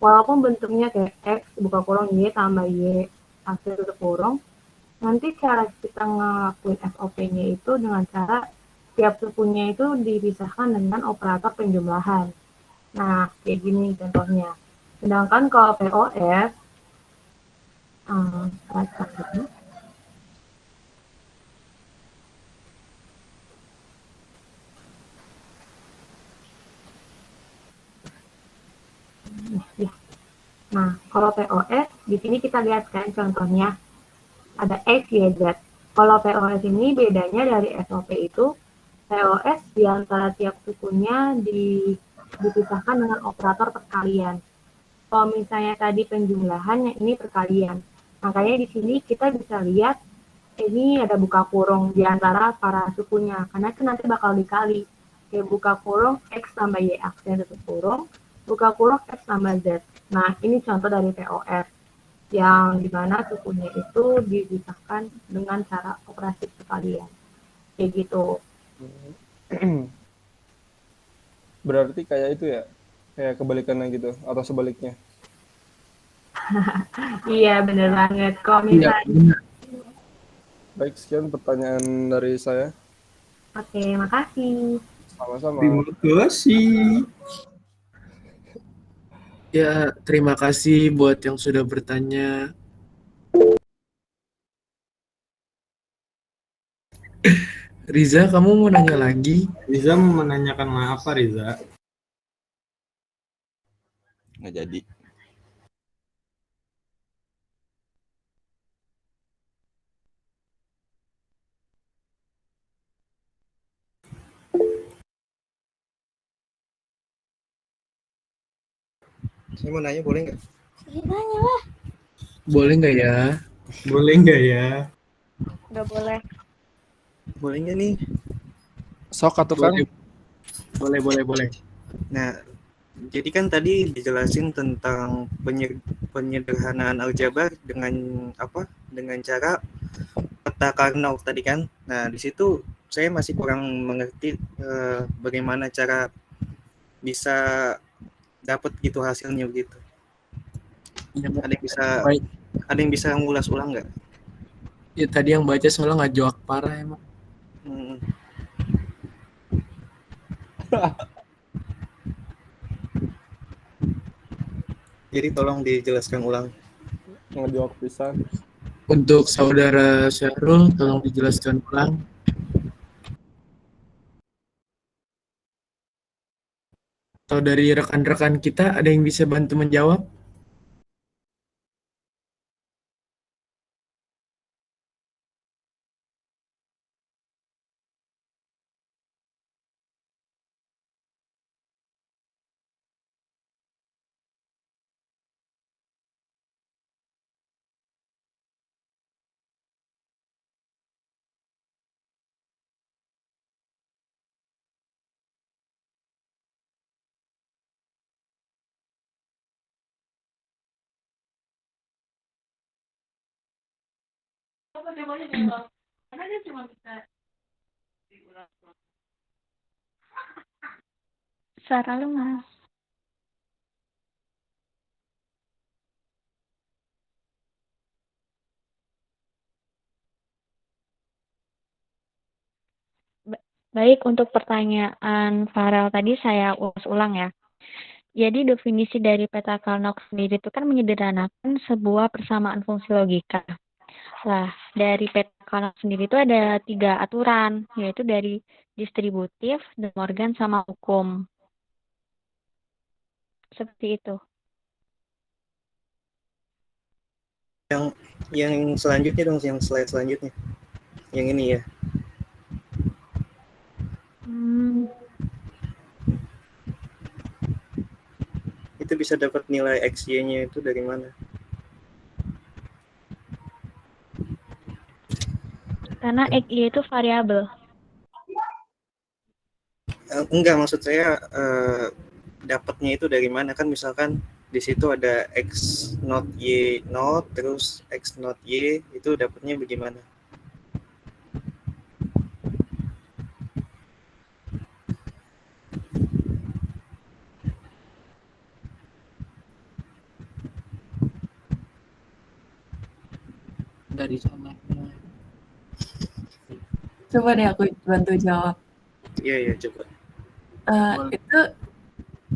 walaupun bentuknya kayak X, buka kurung, Y, tambah Y, hasil tutup kurung, nanti cara kita ngelakuin SOP-nya itu dengan cara tiap sukunya itu dipisahkan dengan operator penjumlahan. Nah, kayak gini contohnya. Sedangkan kalau POF, nah, kalau POS, di sini kita lihat kan contohnya, ada X, Y, Z. Kalau POS ini bedanya dari SOP itu, POS di antara tiap sukunya dipisahkan dengan operator perkalian. Kalau misalnya tadi penjumlahan, yang ini perkalian. Makanya di sini kita bisa lihat, ini ada buka kurung di antara para sukunya, karena itu nanti bakal dikali. Kayak buka kurung X tambah Y aksen tutup kurung, buka kurung X tambah Z. Nah, ini contoh dari POF, yang dimana sukunya itu dipisahkan dengan cara operasi perkalian. Kayak gitu. Berarti kayak itu ya, kayak kebalikannya gitu, atau sebaliknya. Iya, bener banget. Kalau Iya, misalnya... benar. Baik, sekian pertanyaan dari saya. Oke, makasih. Sama-sama. Terima kasih. Ya, terima kasih buat yang sudah bertanya. Riza, kamu mau nanya lagi? Riza mau menanyakan apa, Riza? Nggak jadi. Saya mau nanya, boleh nggak? Nanya lah. Boleh nggak ya? Boleh nggak ya? Nggak boleh. Boleh nggak nih? Sok atau kan? Boleh. Nah, jadi kan tadi dijelasin tentang penyederhanaan aljabar dengan apa? Dengan cara peta Karnaugh tadi kan. Nah, di situ saya masih kurang mengerti bagaimana cara bisa dapat gitu hasilnya begitu. Ya, Ada yang bisa ngulas ulang nggak? ya tadi yang baca soalnya nggak jawab parah emang. Jadi tolong dijelaskan ulang. Ngejawab pisan. Untuk saudara Syahrul, tolong dijelaskan ulang. Atau dari rekan-rekan kita, ada yang bisa bantu menjawab? Karena dia cuma bisa diulang. Suara lu mas. Baik, untuk pertanyaan Farel tadi saya ulang ya. Jadi definisi dari peta Karnaugh sendiri itu kan menyederhanakan sebuah persamaan fungsi logika. Nah, dari peta Carnot sendiri itu ada 3 aturan, yaitu dari distributif, De Morgan, sama hukum. Seperti itu. Yang selanjutnya dong, yang slide selanjutnya. Yang ini ya. Itu bisa dapat nilai XY-nya itu dari mana? Karena XY itu variabel. Enggak, maksud saya dapatnya itu dari mana? Kan misalkan di situ ada X not Y not, terus X not Y, itu dapatnya bagaimana? Dari sana. Coba deh aku bantu jawab. Iya, coba. Itu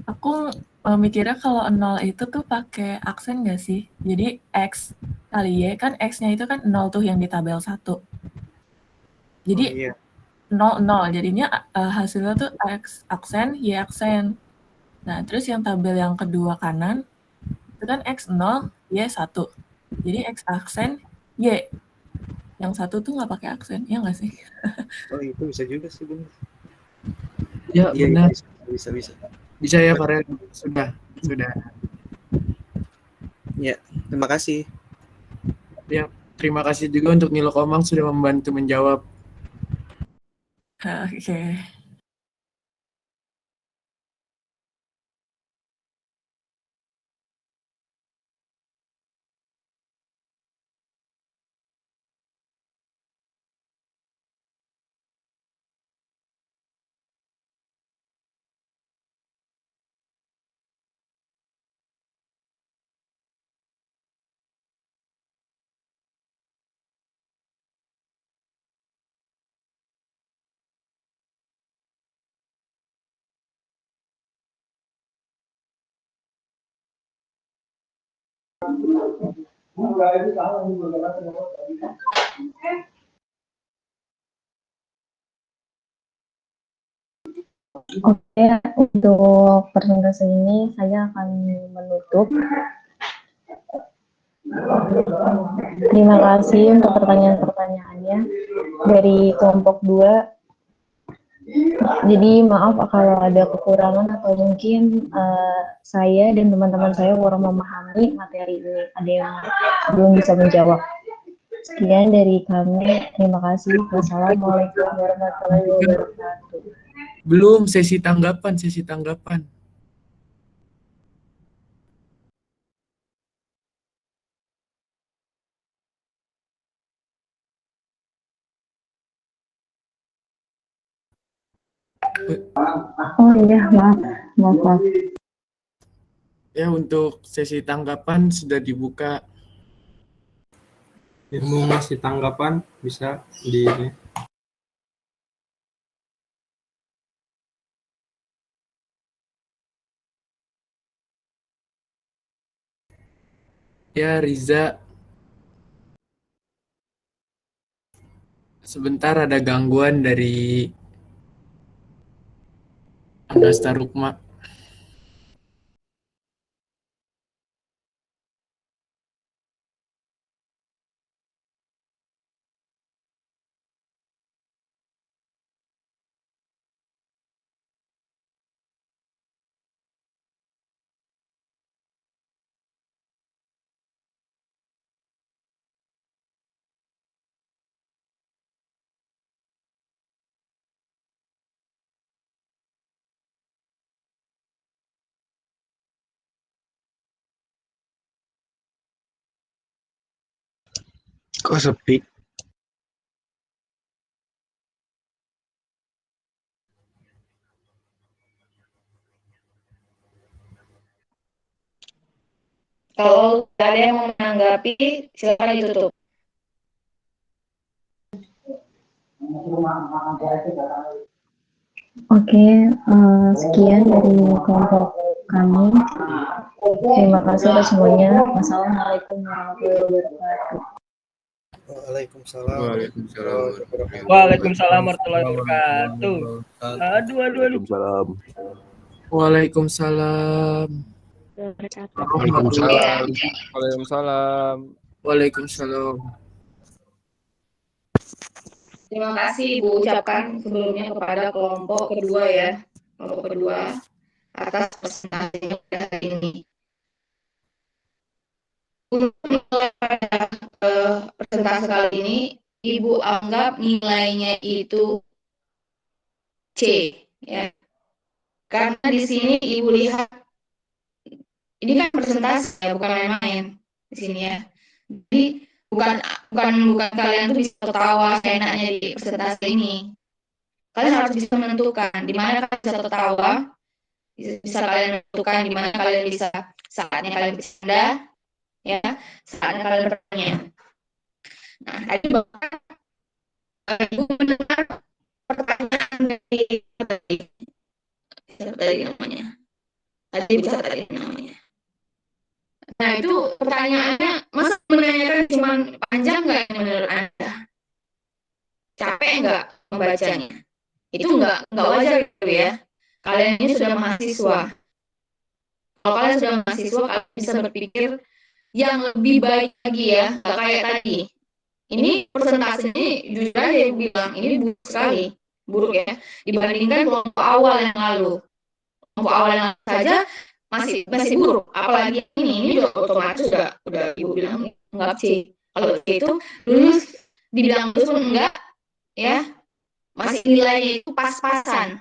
aku mikirnya kalau 0 itu tuh pakai aksen nggak sih? Jadi X kali Y, kan X-nya itu kan 0 tuh yang di tabel 1. Jadi 0, 0. Jadinya hasilnya tuh X aksen, Y aksen. Nah, terus yang tabel yang kedua kanan, itu kan X0, Y1. Jadi X aksen, Y. Yang satu tuh nggak pakai aksen, ya nggak sih? Oh, itu bisa juga sih, benar. Ya, benar. Bisa. Bisa ya, Farel? Sudah. Ya, terima kasih. Ya, terima kasih juga untuk Nilo Komang sudah membantu menjawab. Oke. Oke, untuk presentasi ini saya akan menutup. Terima kasih untuk pertanyaan-pertanyaannya dari kelompok 2. Jadi maaf kalau ada kekurangan atau mungkin saya dan teman-teman saya kurang memahami materi ini. Ada yang belum bisa menjawab. Sekian dari kami. Terima kasih. Wassalamualaikum warahmatullahi wabarakatuh. Belum sesi tanggapan. Oh iya, maaf. Ya, untuk sesi tanggapan sudah dibuka. Yang mau ngasih tanggapan bisa di ini. Ya, Riza. Sebentar ada gangguan dari Anasta Rukma. Kok sepi? Kalau ada yang mau menanggapi, silakan ditutup. Oke, sekian dari kelompok kami. Terima kasih atas semuanya. Wassalamualaikum warahmatullahi wabarakatuh. Waalaikumsalam. Waalaikumsalam warahmatullahi wabarakatuh. Aduh. Waalaikumsalam. Waalaikumsalam. Waalaikumsalam. Waalaikumsalam. Waalaikumsalam. Terima kasih Ibu ucapkan sebelumnya kepada kelompok kedua ya. Kelompok kedua atas presentasinya pada hari ini. Untuk nilai pada presentasi kali ini, Ibu anggap nilainya itu C, ya. Karena di sini Ibu lihat, ini kan presentasi ya, bukan main-main di sini ya. Jadi bukan kalian tuh bisa ketawa seenaknya di presentasi ini. Kalian harus bisa menentukan di mana kalian bisa tertawa, bisa kalian menentukan di mana kalian bisa saatnya kalian bercanda, ya, saatnya kalian bertanya. Nah, tadi Bapak Ibu mendengar pertanyaan dari namanya. Tadi bisa tadi namanya. Nah, itu pertanyaannya, masa menanyakan cuma panjang nggak menurut Anda? Capek nggak membacanya? Itu nggak wajar gitu ya. Kalian ini sudah mahasiswa. Kalau kalian sudah mahasiswa, kalian bisa berpikir yang lebih baik lagi ya, nggak kayak tadi. Ini presentasi ini jujur aja bilang ini buruk sekali, buruk ya, dibandingkan kelompok awal yang lalu. Kelompok awal yang lalu saja masih buruk, apalagi ini udah otomatis udah Ibu bilang enggak C. Kalau C itu lulus dibilang lulus pun enggak ya, masih nilainya itu pas-pasan.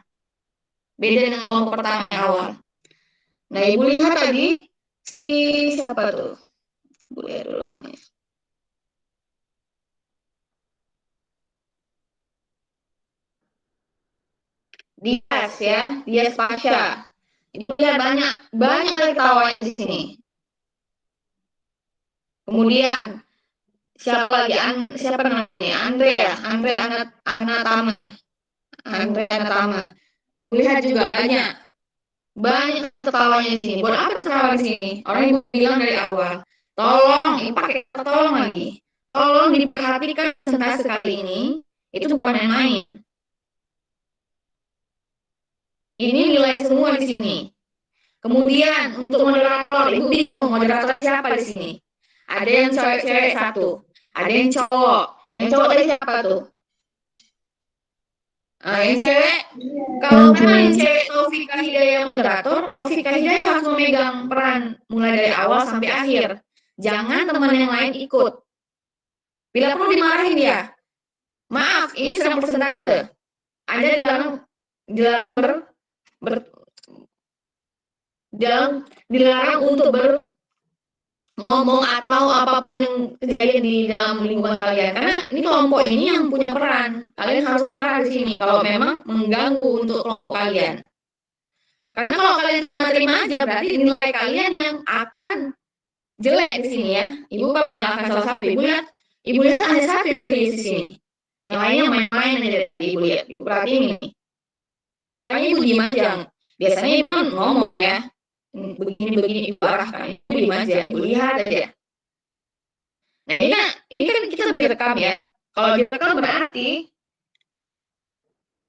Beda dengan kelompok pertama yang awal. Nah, Ibu lihat tadi siapa tuh? Ibu lihat dulu. Dias ya, Dias Pasha. Itu lihat banyak ketawanya di sini. Kemudian siapa lagi? Siapa namanya? Andre Anatama. Lihat juga banyak ketawanya di sini. Buat apa ketawa di sini? Orang Ibu bilang dari awal, tolong, ini pakai kata tolong lagi. Tolong diperhatikan presentasi kali ini, itu bukan main-main. Ini nilai semua di sini. Kemudian untuk moderator, Ibu bingung moderator siapa di sini? Ada yang cewek satu, ada yang cowok. Yang cowok tadi siapa tuh? Yang cewek, kalau yang cewek Taufika Hidayah moderator, Taufika Hidayah harus memegang peran mulai dari awal sampai akhir. Jangan teman yang lain ikut. Bila perlu dimarahin dia. Maaf, ini sedang presentase. Anda dilarang untuk ngomong atau apapun yang terjadi di dalam lingkungan kalian, karena ini kelompok ini yang punya peran. Kalian harus marah di sini kalau memang mengganggu untuk kelompok kalian. Karena kalau kalian terima aja, berarti nilai kalian yang akan jelek di sini ya. Ibu akan salah satu. Ibu lihat ada satu di sini. Yang lainnya main-main aja. Ibu lihat. Ibu perhatiin ini. Kayaknya Ibu diem aja. Biasanya Ibu ngomong ya. Begini Ibu arahkan. Ibu diem aja. Ibu lihat aja. Nah, ini kan kita direkam ya. Kalau direkam berarti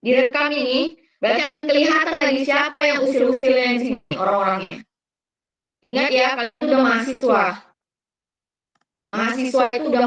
direkam ini berarti kelihatan lagi siapa yang usil-usilnya di sini, orang-orangnya. Ingat ya, kalian sudah mahasiswa. Mahasiswa itu udah